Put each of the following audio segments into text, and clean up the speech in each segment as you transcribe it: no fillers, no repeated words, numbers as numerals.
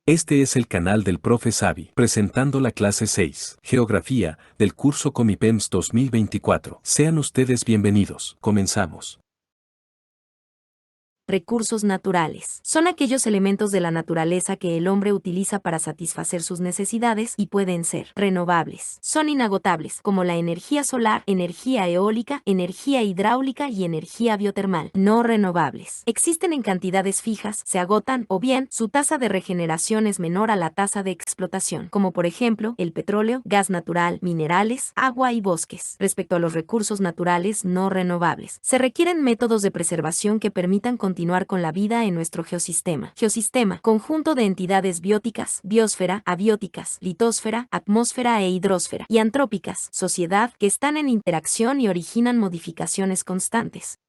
Este es el canal del Profe Savi, presentando la clase 6, Geografía, del curso Comipems 2024. Sean ustedes bienvenidos. Comenzamos. Recursos naturales. Son aquellos elementos de la naturaleza que el hombre utiliza para satisfacer sus necesidades y pueden ser renovables. Son inagotables, como la energía solar, energía eólica, energía hidráulica y energía biotermal. No renovables. Existen en cantidades fijas, se agotan o bien su tasa de regeneración es menor a la tasa de explotación, como por ejemplo el petróleo, gas natural, minerales, agua y bosques. Respecto a los recursos naturales no renovables, se requieren métodos de preservación que permitan continuar con la vida en nuestro geosistema. Geosistema, conjunto de entidades bióticas, biosfera, abióticas, litosfera, atmósfera e hidrosfera, y antrópicas, sociedad, que están en interacción y originan modificaciones constantes.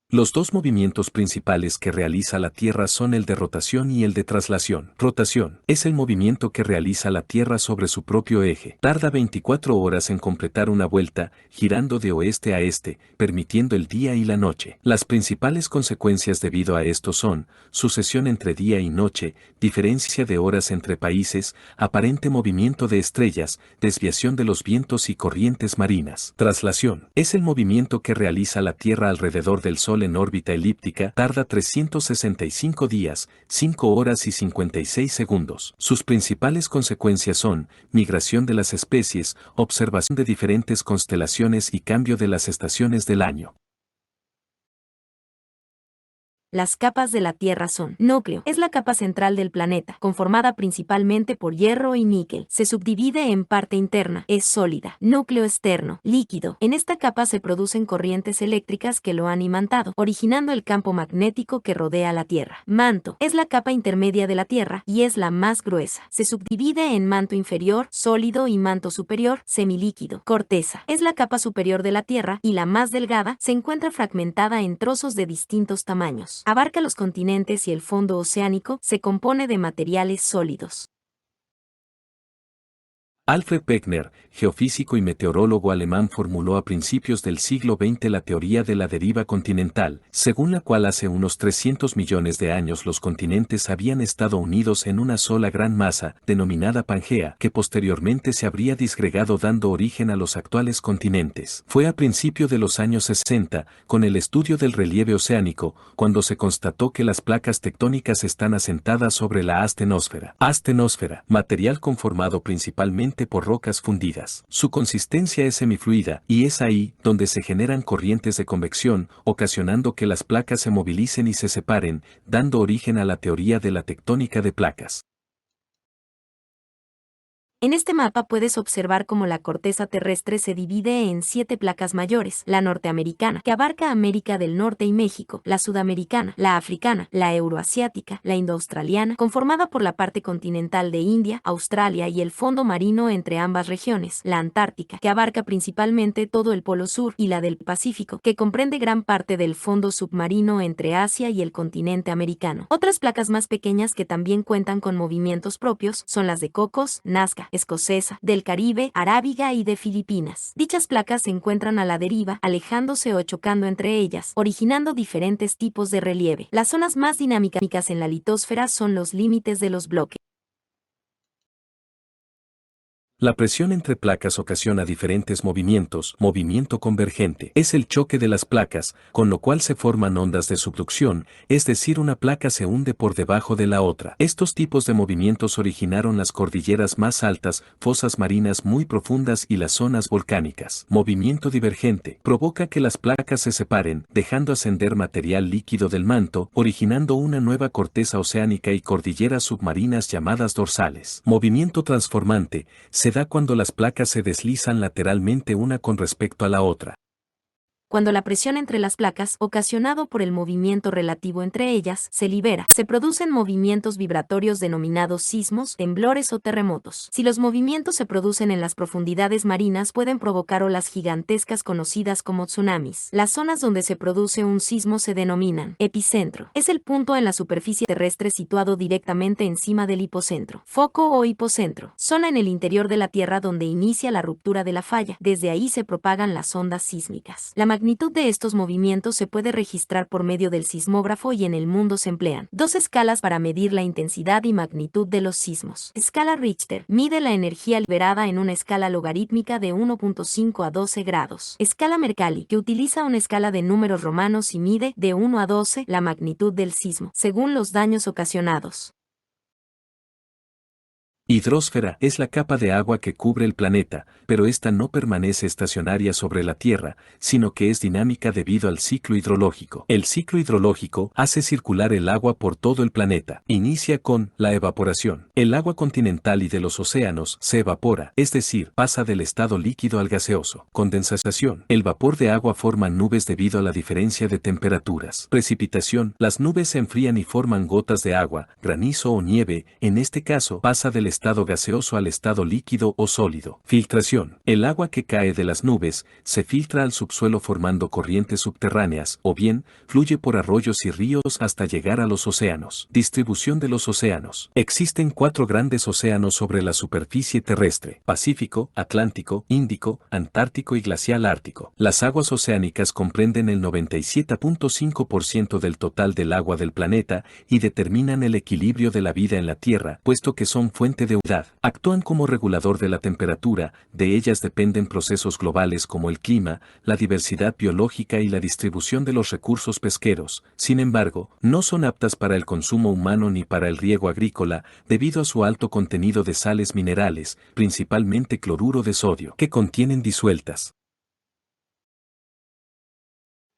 Los dos movimientos principales que realiza la Tierra son el de rotación y el de traslación. Rotación es el movimiento que realiza la Tierra sobre su propio eje. Tarda 24 horas en completar una vuelta, girando de oeste a este, permitiendo el día y la noche. Las principales consecuencias debido a esto son sucesión entre día y noche, diferencia de horas entre países, aparente movimiento de estrellas, desviación de los vientos y corrientes marinas. Traslación es el movimiento que realiza la Tierra alrededor del Sol en órbita elíptica, tarda 365 días, 5 horas y 56 segundos. Sus principales consecuencias son migración de las especies, observación de diferentes constelaciones y cambio de las estaciones del año. Las capas de la Tierra son: núcleo, es la capa central del planeta, conformada principalmente por hierro y níquel. Se subdivide en parte interna, es sólida. Núcleo externo, líquido. En esta capa se producen corrientes eléctricas que lo han imantado, originando el campo magnético que rodea la Tierra. Manto, es la capa intermedia de la Tierra y es la más gruesa. Se subdivide en manto inferior, sólido, y manto superior, semilíquido. Corteza, es la capa superior de la Tierra y la más delgada, se encuentra fragmentada en trozos de distintos tamaños. Abarca los continentes y el fondo oceánico, se compone de materiales sólidos. Alfred Wegener, geofísico y meteorólogo alemán, formuló a principios del siglo XX la teoría de la deriva continental, según la cual hace unos 300 millones de años los continentes habían estado unidos en una sola gran masa, denominada Pangea, que posteriormente se habría disgregado dando origen a los actuales continentes. Fue a principio de los años 60, con el estudio del relieve oceánico, cuando se constató que las placas tectónicas están asentadas sobre la astenosfera. Astenosfera, material conformado principalmente por rocas fundidas. Su consistencia es semifluida, y es ahí donde se generan corrientes de convección, ocasionando que las placas se movilicen y se separen, dando origen a la teoría de la tectónica de placas. En este mapa puedes observar cómo la corteza terrestre se divide en 7 placas mayores: la norteamericana, que abarca América del Norte y México; la sudamericana, la africana, la euroasiática, la indoaustraliana, conformada por la parte continental de India, Australia y el fondo marino entre ambas regiones; la antártica, que abarca principalmente todo el polo sur; y la del Pacífico, que comprende gran parte del fondo submarino entre Asia y el continente americano. Otras placas más pequeñas que también cuentan con movimientos propios son las de Cocos, Nazca, escocesa, del Caribe, arábiga y de Filipinas. Dichas placas se encuentran a la deriva, alejándose o chocando entre ellas, originando diferentes tipos de relieve. Las zonas más dinámicas en la litosfera son los límites de los bloques. La presión entre placas ocasiona diferentes movimientos. Movimiento convergente es el choque de las placas, con lo cual se forman ondas de subducción, es decir, una placa se hunde por debajo de la otra. Estos tipos de movimientos originaron las cordilleras más altas, fosas marinas muy profundas y las zonas volcánicas. Movimiento divergente provoca que las placas se separen, dejando ascender material líquido del manto, originando una nueva corteza oceánica y cordilleras submarinas llamadas dorsales. Movimiento transformante se da cuando las placas se deslizan lateralmente una con respecto a la otra. Cuando la presión entre las placas, ocasionado por el movimiento relativo entre ellas, se libera, se producen movimientos vibratorios denominados sismos, temblores o terremotos. Si los movimientos se producen en las profundidades marinas, pueden provocar olas gigantescas conocidas como tsunamis. Las zonas donde se produce un sismo se denominan epicentro. Es el punto en la superficie terrestre situado directamente encima del hipocentro. Foco o hipocentro. Zona en el interior de la Tierra donde inicia la ruptura de la falla. Desde ahí se propagan las ondas sísmicas. La magnitud de estos movimientos se puede registrar por medio del sismógrafo y en el mundo se emplean dos escalas para medir la intensidad y magnitud de los sismos. Escala Richter mide la energía liberada en una escala logarítmica de 1.5 a 12 grados. Escala Mercalli, que utiliza una escala de números romanos y mide de 1 a 12 la magnitud del sismo, según los daños ocasionados. Hidrosfera es la capa de agua que cubre el planeta, pero esta no permanece estacionaria sobre la Tierra, sino que es dinámica debido al ciclo hidrológico. El ciclo hidrológico hace circular el agua por todo el planeta. Inicia con la evaporación. El agua continental y de los océanos se evapora, es decir, pasa del estado líquido al gaseoso. Condensación. El vapor de agua forma nubes debido a la diferencia de temperaturas. Precipitación. Las nubes se enfrían y forman gotas de agua, granizo o nieve, en este caso pasa del estado gaseoso al estado líquido o sólido. Filtración. El agua que cae de las nubes se filtra al subsuelo formando corrientes subterráneas o bien fluye por arroyos y ríos hasta llegar a los océanos. Distribución de los océanos. Existen 4 grandes océanos sobre la superficie terrestre: Pacífico, Atlántico, Índico, Antártico y Glacial Ártico. Las aguas oceánicas comprenden el 97.5% del total del agua del planeta y determinan el equilibrio de la vida en la Tierra, puesto que son fuente de humedad. Actúan como regulador de la temperatura, de ellas dependen procesos globales como el clima, la diversidad biológica y la distribución de los recursos pesqueros. Sin embargo, no son aptas para el consumo humano ni para el riego agrícola, debido a su alto contenido de sales minerales, principalmente cloruro de sodio, que contienen disueltas.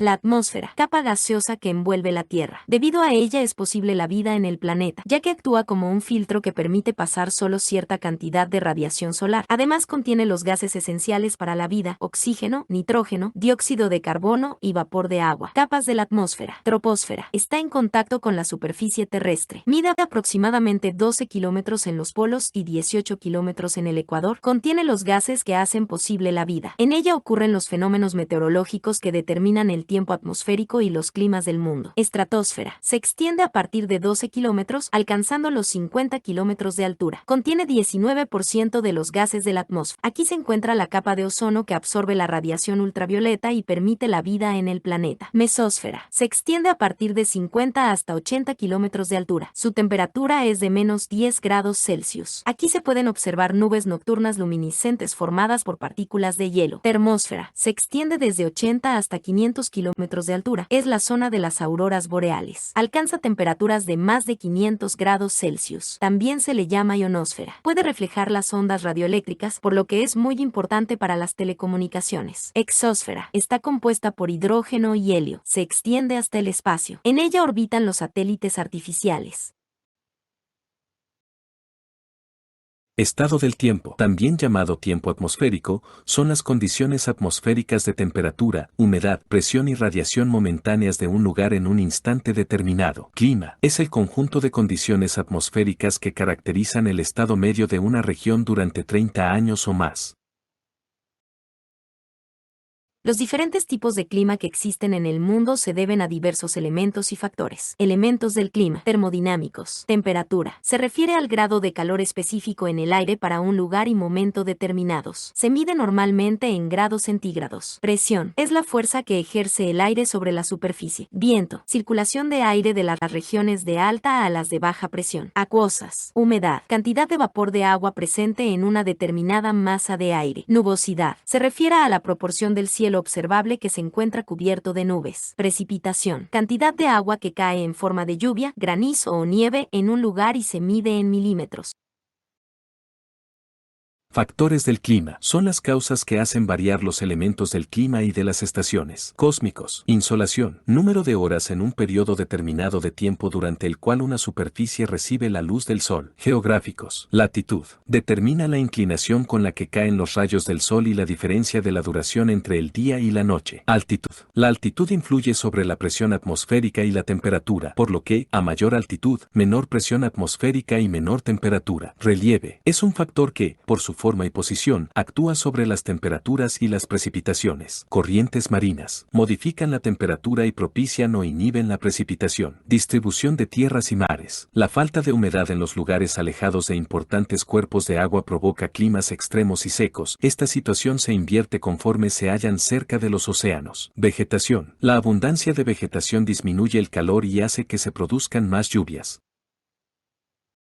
La atmósfera, capa gaseosa que envuelve la Tierra. Debido a ella es posible la vida en el planeta, ya que actúa como un filtro que permite pasar solo cierta cantidad de radiación solar. Además contiene los gases esenciales para la vida: oxígeno, nitrógeno, dióxido de carbono y vapor de agua. Capas de la atmósfera. Troposfera. Está en contacto con la superficie terrestre. Mide aproximadamente 12 kilómetros en los polos y 18 kilómetros en el ecuador. Contiene los gases que hacen posible la vida. En ella ocurren los fenómenos meteorológicos que determinan el tiempo atmosférico y los climas del mundo. Estratosfera. Se extiende a partir de 12 kilómetros, alcanzando los 50 kilómetros de altura. Contiene 19% de los gases de la atmósfera. Aquí se encuentra la capa de ozono que absorbe la radiación ultravioleta y permite la vida en el planeta. Mesósfera. Se extiende a partir de 50 hasta 80 kilómetros de altura. Su temperatura es de menos 10 grados Celsius. Aquí se pueden observar nubes nocturnas luminiscentes formadas por partículas de hielo. Termósfera. Se extiende desde 80 hasta 500 kilómetros de altura. Es la zona de las auroras boreales. Alcanza temperaturas de más de 500 grados Celsius. También se le llama ionosfera. Puede reflejar las ondas radioeléctricas, por lo que es muy importante para las telecomunicaciones. Exósfera. Está compuesta por hidrógeno y helio. Se extiende hasta el espacio. En ella orbitan los satélites artificiales. Estado del tiempo, también llamado tiempo atmosférico, son las condiciones atmosféricas de temperatura, humedad, presión y radiación momentáneas de un lugar en un instante determinado. Clima es el conjunto de condiciones atmosféricas que caracterizan el estado medio de una región durante 30 años o más. Los diferentes tipos de clima que existen en el mundo se deben a diversos elementos y factores. Elementos del clima. Termodinámicos. Temperatura. Se refiere al grado de calor específico en el aire para un lugar y momento determinados. Se mide normalmente en grados centígrados. Presión. Es la fuerza que ejerce el aire sobre la superficie. Viento. Circulación de aire de las regiones de alta a las de baja presión. Acuosas. Humedad. Cantidad de vapor de agua presente en una determinada masa de aire. Nubosidad. Se refiere a la proporción del cielo observable que se encuentra cubierto de nubes. Precipitación. Cantidad de agua que cae en forma de lluvia, granizo o nieve en un lugar y se mide en milímetros. Factores del clima son las causas que hacen variar los elementos del clima y de las estaciones. Cósmicos. Insolación. Número de horas en un periodo determinado de tiempo durante el cual una superficie recibe la luz del sol. Geográficos. Latitud. Determina la inclinación con la que caen los rayos del sol y la diferencia de la duración entre el día y la noche. Altitud. La altitud influye sobre la presión atmosférica y la temperatura, por lo que, a mayor altitud, menor presión atmosférica y menor temperatura. Relieve. Es un factor que, por su forma y posición, actúa sobre las temperaturas y las precipitaciones. Corrientes marinas. Modifican la temperatura y propician o inhiben la precipitación. Distribución de tierras y mares. La falta de humedad en los lugares alejados de importantes cuerpos de agua provoca climas extremos y secos. Esta situación se invierte conforme se hallan cerca de los océanos. Vegetación. La abundancia de vegetación disminuye el calor y hace que se produzcan más lluvias.